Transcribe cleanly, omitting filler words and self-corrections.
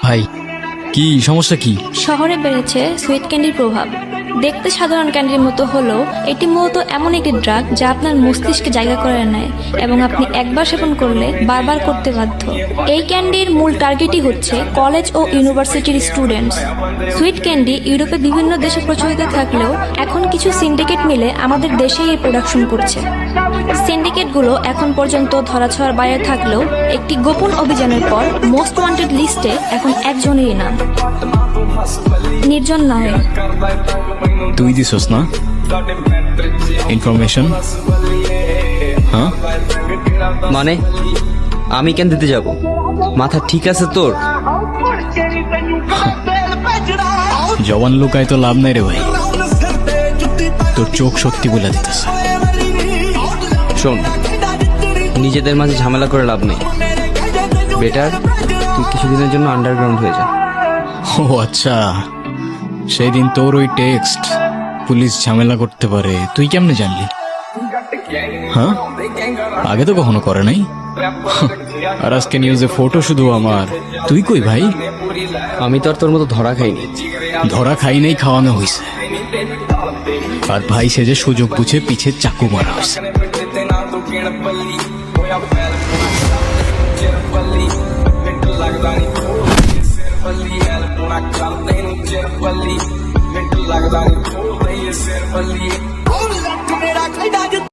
ভাই কি সমস্যা কি? শহরে বেড়েছে সুইট ক্যান্ডির প্রভাব। দেখতে সাধারণ ক্যান্ডির মতো হলেও এটি মূলত এমন একটি ড্রাগ যা আপনার মস্তিষ্কে জায়গা করে নেয় এবং আপনি একবার সেবন করলে বারবার করতে বাধ্য। এই ক্যান্ডির মূল টার্গেটই হচ্ছে কলেজ ও ইউনিভার্সিটির স্টুডেন্টস। সুইট ক্যান্ডি ইউরোপে বিভিন্ন দেশে প্রচলিত থাকলেও এখন কিছু সিন্ডিকেট মিলে আমাদের দেশেই এর প্রোডাকশন করছে। সিন্ডিকেটগুলো এখন পর্যন্ত ধরাছোঁয়ার বাইরে থাকলেও একটি গোপন অভিযানের পর মোস্ট ওয়ান্টেড লিস্টে এখন একজনেরই নাম, নির্জন নামে। তুই দিছস না ইনফরমেশন? হ্যাঁ, মানে আমি কেন দিতে যাব? মাথা ঠিক আছে তোর? জওয়ান লোকায় তো লাভ নাই রে ভাই, তোর চোখ সত্যি বলে দিতেছে। শোন, নিজেদের মাঝে ঝামেলা করে লাভ নেই। বেটার তুই কিছুদিনের জন্য আন্ডারগ্রাউন্ড হয়ে যা। ও আচ্ছা, সেই দিন তোর ওই টেক্সট পুলিশ ঝামেলা করতে পারে তুই কেমনে জানলি? হ্যাঁ, আগে তো কখনো করে নাই। আর আজকে নিউজে ফটো শুধু আমার। তুই কই ভাই? আমি তো আর তোর মতো ধরা খাইনি। ধরা খাই নাই, খাওয়ানো হয়েছে। আর ভাই সেজে সুযোগ বুঝে পিছে চাকু মারা হয়েছে। ਲੱਗਦਾ ਨਹੀਂ